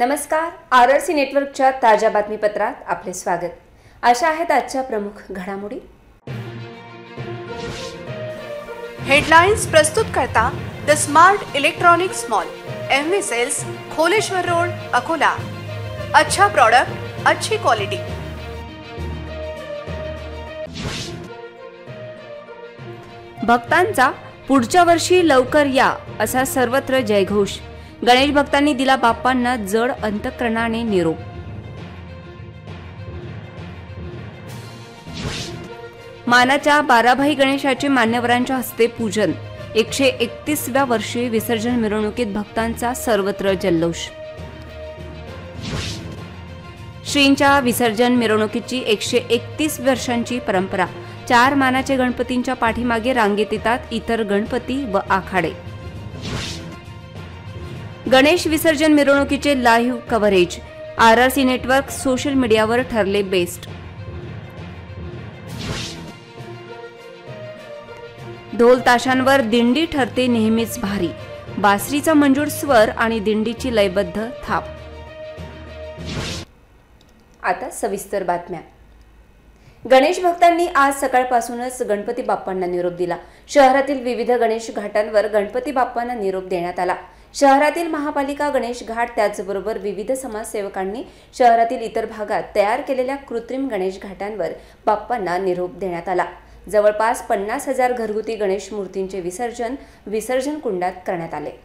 नमस्कार, RRC नेटवर्कच्या ताज्या बातमीपत्रात आपले स्वागत। अशा आहेत आजच्या प्रमुख घडामोडी। हेडलाइन्स प्रस्तुत करता the smart electronics mall, MV sales, Kholeshwar road, Akola. अच्छा प्रोडक्ट, अच्छी क्वालिटी। भक्तांचा पुढच्या वर्षी लवकर या असा सर्वत्र जयघोष। गणेश भक्तांनी दिला बाप्पांना जड अंतःकरणाने निरोप। मानाच्या बाराभाई गणेशाचे मान्यवरांच्या हस्ते पूजन। 131व्या वर्षी विसर्जन मिरवणुकीत भक्तांचा सर्वत्र जल्लोष। श्रींच्या विसर्जन मिरवणुकीची 131 वर्षांची परंपरा। 4 मानाचे गणपतींच्या पाठीमागे रांगेत येतात इतर गणपती व आखाडे। गणेश विसर्जन मिरवणुकीचे live coverage. RRC network social मीडियावर ठरले बेस्ट। ढोल ताशांवर दिंडी ठरते नेहमीच भारी। बासरीचा मंजूळ स्वर आणि दिंडीची लयबद्ध थाप। आता सविस्तर बातम्या। गणेश भक्तांनी आज सकाळपासूनच गणपती बाप्पांना निरोप दिला। शहरातील विविध गणेश घाटांवर गणपती बाप्पांना निरोप देण्यात आला। शहरातील महापालिका गणेश घाट त्याचबरोबर विविध समाजसेवकांनी शहरातील इतर भागात तयार केलेल्या कृत्रिम गणेश घाटांवर बाप्पांना निरोप देण्यात आला। जवळपास 50,000 घरगुती गणेश मूर्तींचे विसर्जन कुंडात करण्यात आले।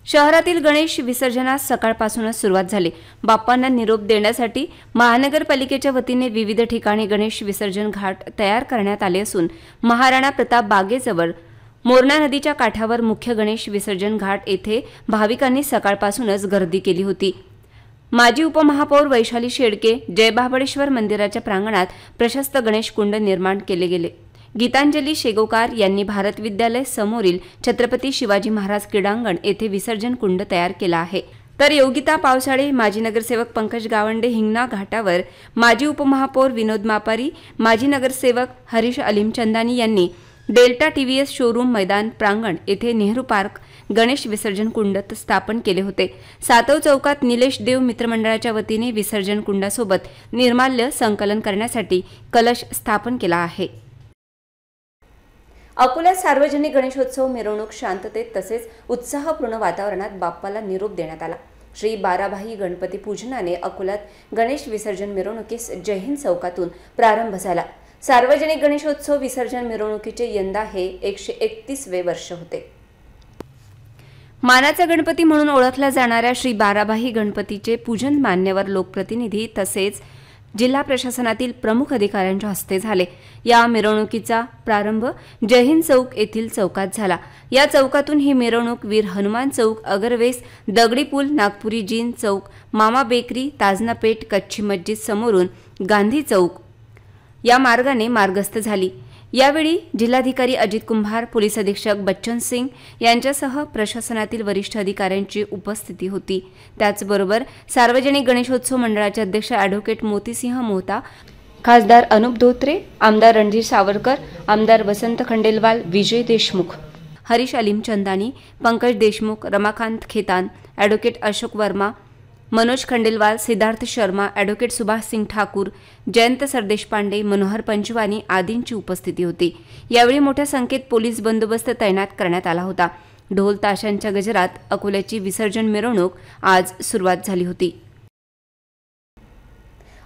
शहरातील गणेश विसर्जनास सकाळपासूनच सुरुवात झाली। बाप्पांना निरोप देण्यासाठी महानगरपालिकेच्या वतीने विविध ठिकाणी गणेश विसर्जन घाट तयार करण्यात आले असून महाराणा प्रताप बागेजवळ मोरणा नदीच्या काठावर मुख्य गणेश विसर्जन घाट येथे भाविकांनी सकाळपासूनच गर्दी केली होती। माजी उपमहापौर वैशाली शेडके जयबाबळेश्वर मंदिराच्या प्रांगणात प्रशस्त गणेश कुंड निर्माण केले गेले। गीतांजली शेगोकार यांनी भारत विद्यालय समोरील छत्रपती शिवाजी महाराज क्रीडांगण येथे विसर्जन कुंड तयार केला आहे। तर योगिता पावसाळे, माजी नगरसेवक पंकज गावंडे हिंगणा घाटावर, माजी उपमहापौर विनोद मापारी, माजी नगरसेवक हरीश अलीमचंदानी यांनी डेल्टा TVS शोरूम मैदान प्रांगण येथे नेहरू पार्क गणेश विसर्जन कुंड स्थापन केले होते। सातव चौकात निलेश देव मित्रमंडळाच्या वतीने विसर्जन कुंडासोबत निर्माल्य संकलन करण्यासाठी कलश स्थापन केला आहे। अकोल्यात सार्वजनिक गणेशोत्सव मिरवणूक शांततेत तसेच उत्साहपूर्ण वातावरणात बाप्पाला निरोप देण्यात आला। श्री बाराभाई गणपती पूजनाने अकोल्यात गणेश विसर्जन मिरवणुकीस जयहिंद चौकातून प्रारंभ झाला। सार्वजनिक गणेशोत्सव विसर्जन मिरवणुकीचे यंदा हे 131वे वर्ष होते। मानाचा गणपती म्हणून ओळखला जाणाऱ्या श्री बाराभाई गणपतीचे पूजन मान्यवर लोकप्रतिनिधी तसेच जिल्हा प्रशासनातील प्रमुख अधिकाऱ्यांच्या हस्ते झाले। या मिरवणुकीचा प्रारंभ जयहिंद चौक येथील चौकात झाला। या चौकातून ही मिरवणूक वीर हनुमान चौक, अगरवेस, दगडी पूल, नागपुरी जीन चौक, मामा बेकरी, ताजना पेठ, कच्ची मस्जिद समोरून गांधी चौक या मार्गाने मार्गस्थ झाली। यावेळी जिल्हाधिकारी अजित कुंभार, पोलीस अधीक्षक बच्चन सिंग यांच्यासह प्रशासनातील वरिष्ठ अधिकाऱ्यांची उपस्थिती होती। त्याचबरोबर सार्वजनिक गणेशोत्सव मंडळाचे अध्यक्ष ॲडव्होकेट मोतीसिंह मोहता, खासदार अनुप धोत्रे, आमदार रणधीर सावरकर, आमदार वसंत खंडेलवाल, विजय देशमुख, हरीश अलीमचंदानी, पंकज देशमुख, रमाकांत खेतान, ॲडव्होकेट अशोक वर्मा, मनोज खंडेलवाल, सिद्धार्थ शर्मा, ॲडव्होकेट सुभाष सिंग ठाकूर, जयंत सरदेशपांडे, मनोहर पंचवानी आदींची उपस्थिती होती। यावेळी मोठ्या संख्येत पोलीस बंदोबस्त तैनात करण्यात आला होता। ढोल ताशांच्या गजरात अकोल्याची विसर्जन मिरवणूक आज सुरुवात झाली होती।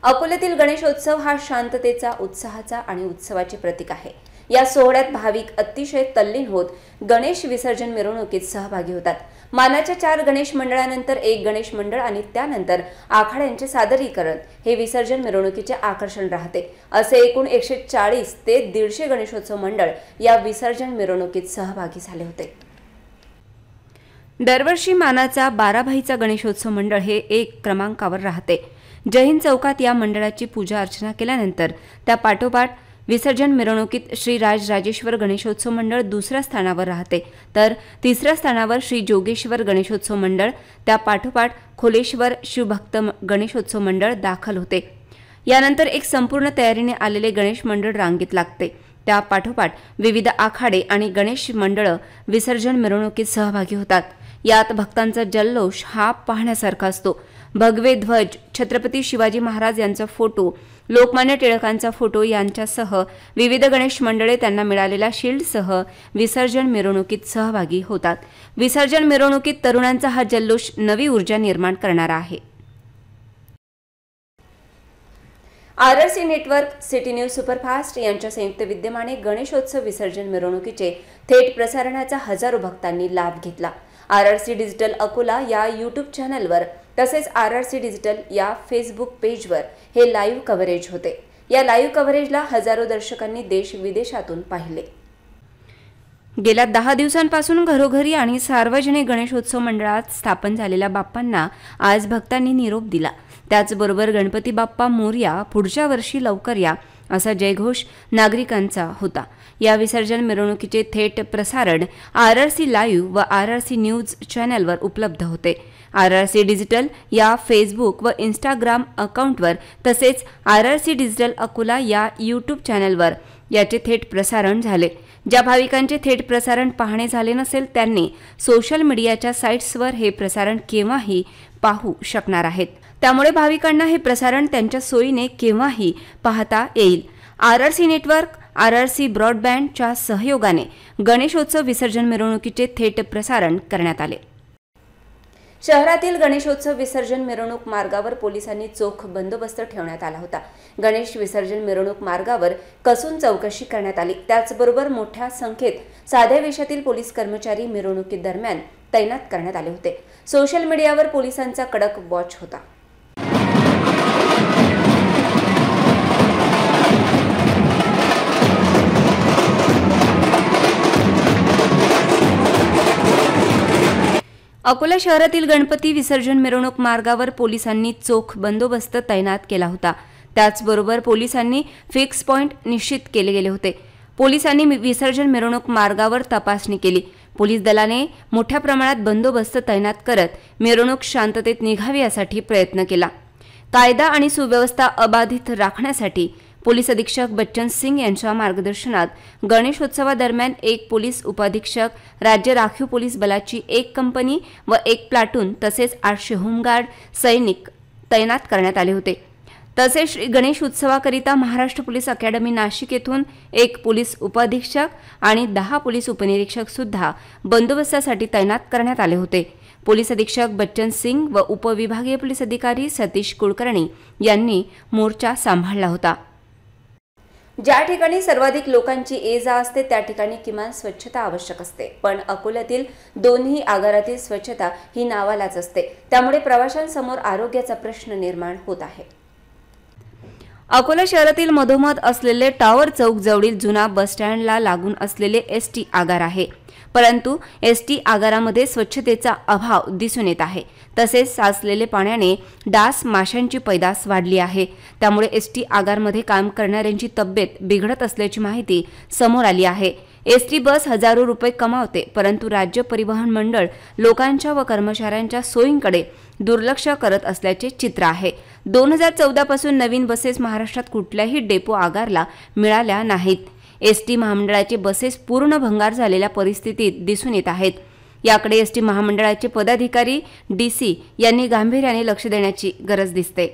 अकोल्यातील गणेशोत्सव हा शांततेचा, उत्साहाचा आणि उत्सवाचे प्रतीक आहे। या सोहळ्यात भाविक अतिशय तल्लीन होत गणेश विसर्जन मिरवणुकीत सहभागी होतात। मानाच्या 4 गणेश मंडळानंतर 1 गणेश मंडळ आणि त्यानंतर आखाड्यांचे सादरीकरण हे विसर्जन मिरवणुकीचे आकर्षण राहते। असे एकूण 140 ते 150 गणेशोत्सव मंडळ या विसर्जन मिरवणुकीत सहभागी झाले होते। दरवर्षी मानाचा बाराभाईचा गणेशोत्सव मंडळ हे 1 क्रमांकावर राहते। जय हिंद चौकात या मंडळाची पूजा अर्चना केल्यानंतर त्या पाठोपाठ विसर्जन मिरवणुकीत श्री राजेश्वर गणेशोत्सव मंडळ 2ऱ्या स्थानावर राहते, तर 3ऱ्या स्थानावर श्री जोगेश्वर गणेशोत्सव मंडळ, त्या पाठोपाठ खोलेश्वर शिवभक्त गणेशोत्सव मंडळ दाखल होते। यानंतर एक संपूर्ण तयारीने आलेले गणेश मंडळ रांगेत लागते। त्या पाठोपाठ विविध आखाडे आणि गणेश मंडळ विसर्जन मिरवणुकीत सहभागी होतात। यात भक्तांचा जल्लोष हा पाहण्यासारखा असतो। भगवे ध्वज, छत्रपती शिवाजी महाराज यांचा फोटो, लोकमान्य टिळकांचा फोटो यांच्यासह विविध गणेश मंडळे त्यांना मिळालेल्या शील्डसह विसर्जन मिरवणुकीत सहभागी होतात। विसर्जन मिरवणुकीत तरुणांचा हा जल्लोष नवी ऊर्जा निर्माण करणारा आहे। RRC network, city news superfast यांच्या संयुक्त विद्यमाने गणेशोत्सव विसर्जन मिरवणुकीचे थेट प्रसारणाचा हजारो भक्तांनी लाभ घेतला। आरआरसी डिजिटल अकोला या यूट्यूब चॅनलवर तसेच आरआरसी डिजिटल या फेसबुक पेजवर हे लाईव्ह कव्हरेज होते। या लाईव्ह कव्हरेजला हजारो दर्शकांनी देश विदेशातून पाहिले। गेल्या 10 दिवसांपासून घरोघरी आणि सार्वजनिक गणेशोत्सव मंडळात स्थापन झालेल्या बाप्पांना आज भक्तांनी निरोप दिला। त्याचबरोबर गणपती बाप्पा मोरया, पुढच्या वर्षी लवकर या असा जयघोष नागरिकांचा होता। या विसर्जन मिरवणुकीचे थेट प्रसारण आरआरसी लाईव्ह व आरआरसी न्यूज चॅनलवर उपलब्ध होते। आरआरसी डिजिटल या फेसबुक व इंस्टाग्राम अकाउंटवर तसेच आरआरसी डिजिटल अकोला या यूट्यूब चॅनलवर याचे थेट प्रसारण झाले। ज्या भाविकांचे थेट प्रसारण पाहणे झाले नसेल त्यांनी सोशल मीडियाच्या साइट्सवर हे प्रसारण केव्हाही पाहू शकणार आहेत। त्यामुळे भाविकांना हे प्रसारण त्यांच्या सोयीने केव्हाही पाहता येईल। आरआरसी नेटवर्क, आरआरसी ब्रॉडबँडच्या सहयोगाने गणेशोत्सव विसर्जन मिरवणुकीचे थेट प्रसारण करण्यात आले। शहरातील गणेशोत्सव विसर्जन मिरवणूक मार्गावर पोलिसांनी चोख बंदोबस्त ठेवण्यात आला होता। गणेश विसर्जन मिरवणूक मार्गावर कसून चौकशी करण्यात आली। त्याचबरोबर मोठ्या संख्येत साध्या वेशातील पोलीस कर्मचारी मिरवणुकीदरम्यान तैनात करण्यात आले होते। सोशल मीडियावर पोलिसांचा कडक वॉच होता। अकोला शहरातील गणपती विसर्जन मिरवणूक मार्गावर पोलिसांनी चोख बंदोबस्त तैनात केला होता। त्याचबरोबर पोलिसांनी फिक्स पॉइंट निश्चित केले गेले होते। पोलिसांनी विसर्जन मिरवणूक मार्गावर तपासणी केली। पोलीस दलाने मोठ्या प्रमाणात बंदोबस्त तैनात करत मिरवणूक शांततेत निघावी यासाठी प्रयत्न केला। कायदा आणि सुव्यवस्था अबाधित राखण्यासाठी पोलीस अधीक्षक बच्चन सिंग यांच्या मार्गदर्शनात गणेशोत्सवादरम्यान 1 पोलीस उपाधीक्षक, राज्य राखीव पोलीस बलाची 1 कंपनी व 1 प्लाटून तसेच 800 होमगार्ड सैनिक तैनात करण्यात आले होते। तसेच गणेश उत्सवाकरिता महाराष्ट्र पोलीस अकॅडमी नाशिक येथून 1 पोलीस उपाधीक्षक आणि 10 पोलीस उपनिरीक्षक सुद्धा बंदोबस्तासाठी तैनात करण्यात आले होते। पोलीस अधीक्षक बच्चन सिंग व उपविभागीय पोलीस अधिकारी सतीश कुलकर्णी यांनी मोर्चा सांभाळला होता। ज्या ठिकाणी सर्वाधिक लोकांची ये-जा असते त्या ठिकाणी किमान स्वच्छता आवश्यक असते, पण अकोल्यातील दोन्ही आगारातील स्वच्छता ही नावालाच असते। त्यामुळे प्रवाशांसमोर आरोग्याचा प्रश्न निर्माण होत आहे। अकोला शहरातील मधोमध असलेले टॉवर चौक जवळील जुना बस स्टँडला लागून असलेले एसटी आगार आहे, परंतु एसटी आगारामध्ये स्वच्छतेचा अभाव दिसून येत आहे। तसेच साचलेले पाण्याने डास, माशांची पैदास वाढली आहे। त्यामुळे एसटी आगारमध्ये काम करणाऱ्यांची तब्येत बिघडत असल्याची माहिती समोर आली आहे। एसटी बस हजारो रुपये कमावते, परंतु राज्य परिवहन मंडळ लोकांच्या व कर्मचाऱ्यांच्या सोयींकडे दुर्लक्ष करत असल्याचे चित्र आहे। 2014 पासून नवीन बसेस महाराष्ट्रात कुठल्याही डेपो आगारला मिळाल्या नाहीत। एसटी महामंडळाचे बसेस पूर्ण भंगार झालेल्या परिस्थितीत दिसून येत आहेत। याकडे एसटी महामंडळाचे पदाधिकारी, डीसी यांनी गांभीर्याने लक्ष देण्याची गरज दिसते।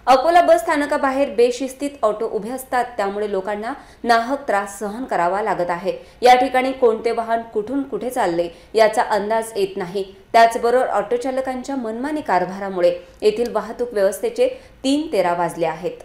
अकोला बस स्थानकाबाहेर बेशिस्तीत ऑटो उभे असतात, त्यामुळे लोकांना नाहक त्रास सहन करावा लागत आहे। या ठिकाणी कोणते वाहन कुठून कुठे चालले याचा अंदाज येत नाही। त्याचबरोबर ऑटो चालकांच्या मनमानी कारभारामुळे येथील वाहतूक व्यवस्थेचे 3-13 वाजले आहेत।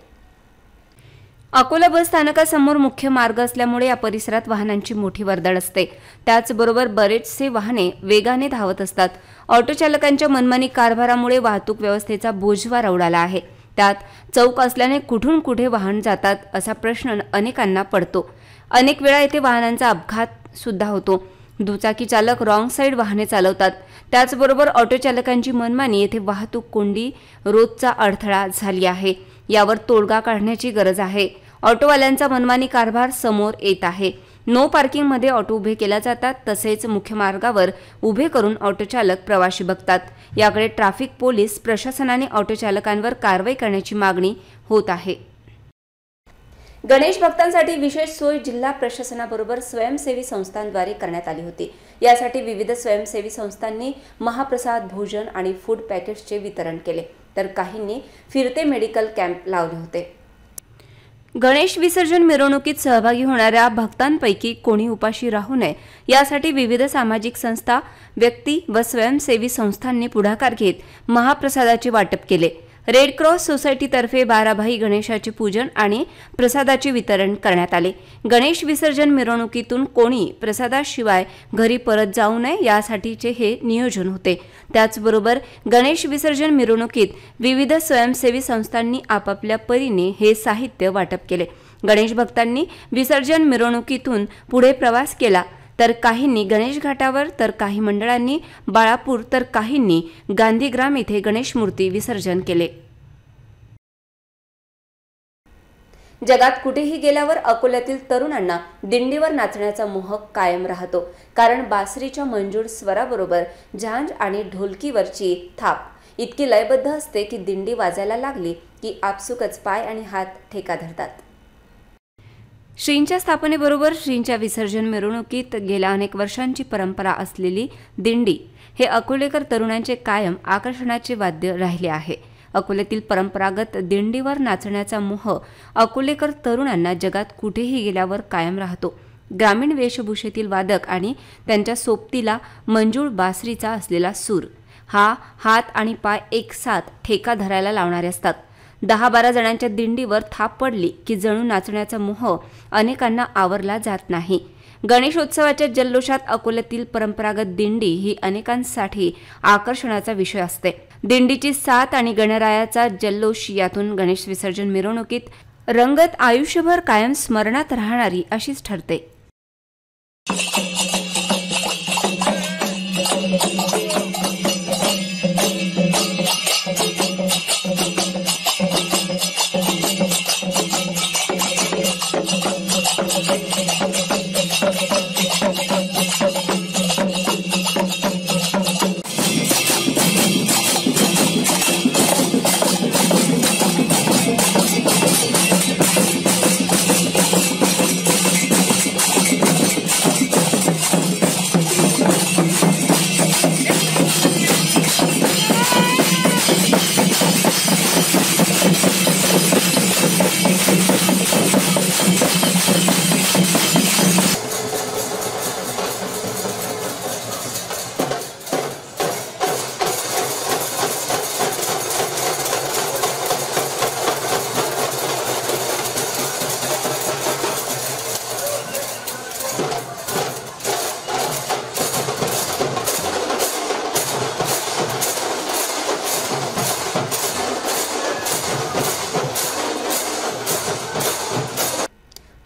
अकोला बस स्थानकासमोर मुख्य मार्ग असल्यामुळे या परिसरात वाहनांची मोठी वर्दळ असते। त्याचबरोबर बरेचसे वाहने वेगाने धावत असतात। ऑटो चालकांच्या मनमानी कारभारामुळे वाहतूक व्यवस्थेचा बोजवार उडाला आहे। त्यात चौक असल्याने कुठून कुठे वाहन जातात असा प्रश्न अनेकांना पडतो। अनेक वेळा येथे वाहनांचा अपघात सुद्धा होतो। दुचाकी चालक रॉंग साइड वाहने चालवतात। त्याचबरोबर ऑटो चालकांची मनमानी येथे वाहतूक कोंडी रोजचा अडथळा झाली आहे। यावर तोडगा काढण्याची गरज आहे। ऑटोवाल्यांचा मनमानी कारभार समोर येत आहे। नो पार्किंग मध्ये ऑटो उभे केला जातात, तसेच मुख्य मार्गावर उभे करून ऑटो चालक प्रवासी बघतात। याकडे ट्रॅफिक पोलीस प्रशासनाने ऑटो चालकांवर कारवाई करण्याची मागणी होत आहे। गणेश भक्तांसाठी विशेष सोय जिल्हा प्रशासनाबरोबर स्वयंसेवी संस्थांद्वारे करण्यात आली होती। यासाठी विविध स्वयंसेवी संस्थांनी महाप्रसाद, भोजन आणि फूड पॅकेट्सचे वितरण केले, तर काहींनी फिरते मेडिकल कॅम्प लावले होते। गणेश विसर्जन मिरवणुकीत सहभागी होणाऱ्या भक्तांपैकी कोणी उपाशी राहू नये यासाठी विविध सामाजिक संस्था, व्यक्ती व स्वयंसेवी संस्थांनी पुढाकार घेत महाप्रसादाचे वाटप केले। रेड क्रॉस सोसायटीतर्फे बाराभाई गणेशाचे पूजन आणि प्रसादाचे वितरण करण्यात आले। गणेश विसर्जन मिरवणुकीतून कोणी प्रसादाशिवाय घरी परत जाऊ नये यासाठीचे हे नियोजन होते। त्याचबरोबर गणेश विसर्जन मिरवणुकीत विविध स्वयंसेवी संस्थांनी आपापल्या परीने हे साहित्य वाटप केले। गणेश भक्तांनी विसर्जन मिरवणुकीतून पुढे प्रवास केला, तर काहींनी गणेश घाटावर, तर काही मंडळांनी बाळापूर, तर काहींनी गांधीग्राम येथे गणेश मूर्ती विसर्जन केले। जगात कुठेही गेल्यावर अकोल्यातील तरुणांना दिंडीवर नाचण्याचा मोह कायम राहतो, कारण बासरीच्या मंजूळ स्वराबरोबर झांज आणि ढोलकीवरची थाप इतकी लयबद्ध असते की दिंडी वाजायला लागली की आपसुकच पाय आणि हात ठेका धरतात। श्रींच्या स्थापनेबरोबर श्रींच्या विसर्जन मिरवणुकीत गेल्या अनेक वर्षांची परंपरा असलेली दिंडी हे अकोलेकर तरुणांचे कायम आकर्षणाचे वाद्य राहिले आहे। अकोल्यातील परंपरागत दिंडीवर नाचण्याचा मोह अकोलेकर तरुणांना जगात कुठेही गेल्यावर कायम राहतो। ग्रामीण वेशभूषेतील वादक आणि त्यांच्या सोबतीला मंजूळ बासरीचा असलेला सूर, हा हात आणि पाय एकसाथ ठेका धरायला लावणारे असतात। 10-12 जणांच्या दिंडीवर थाप पडली की जणू नाचण्याचा मोह अनेकांना आवरला जात नाही। गणेशोत्सवाच्या जल्लोषात अकोल्यातील परंपरागत दिंडी ही अनेकांसाठी आकर्षणाचा विषय असते। दिंडीची साथ आणि गणरायाचा जल्लोष यातून गणेश विसर्जन मिरवणुकीत रंगत आयुष्यभर कायम स्मरणात राहणारी अशीच ठरते।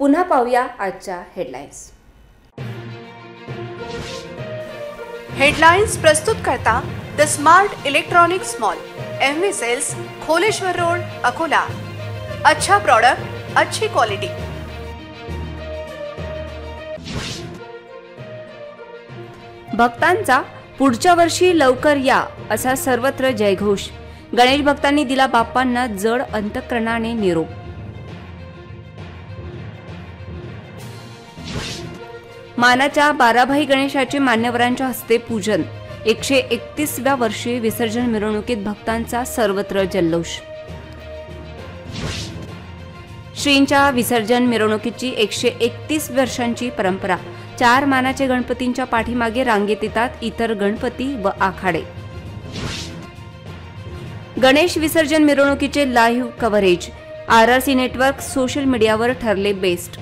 पुन्हा पाहूया आजच्या हेडलाईन्स। हेडलाइन्स प्रस्तुत करता the smart electronics mall, MV sales, Kholeshwar road, Akola. अच्छा प्रोडक्ट, अच्छी क्वालिटी। भक्तांचा पुढच्या वर्षी लवकर या असा सर्वत्र जयघोष। गणेश भक्तांनी दिला बाप्पांना जड अंतःकरणाने निरोप। मानाच्या बाराभाई गणेशाचे मान्यवरांच्या हस्ते पूजन। 131व्या वर्षी विसर्जन मिरवणुकीत भक्तांचा सर्वत्र जल्लोष। श्रींच्या विसर्जन मिरवणुकीची 131 वर्षांची परंपरा। 4 मानाचे गणपतींच्या पाठीमागे रांगेत येतात इतर गणपती व आखाडे। गणेश विसर्जन मिरवणुकीचे live coverage. RRC network social मीडियावर ठरले बेस्ट.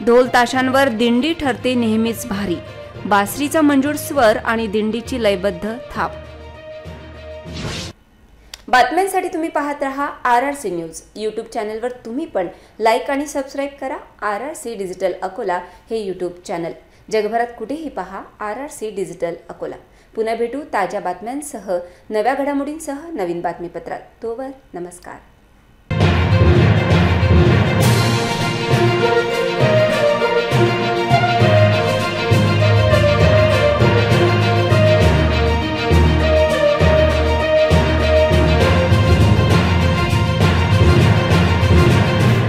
ढोल ताशांवर दिंडी ठरते नेहमीच भारी. बासरीचा मंजूर स्वर आणि दिंडीची लयबद्ध थाप. बातम्यांसाठी तुम्ही पाहत रहा RRC न्यूज. यूट्यूब चॅनलवर तुम्ही पण लाईक आणि सबस्क्राईब करा RRC डिजिटल अकोला हे यूट्यूब चॅनल. जगभरात कुठेही पहा RRC डिजिटल अकोला. पुन्हा भेटू ताज्या बातम्यांसह, नव्या घडामोडींसह नवीन बातमीपत्रात. तोवर नमस्कार.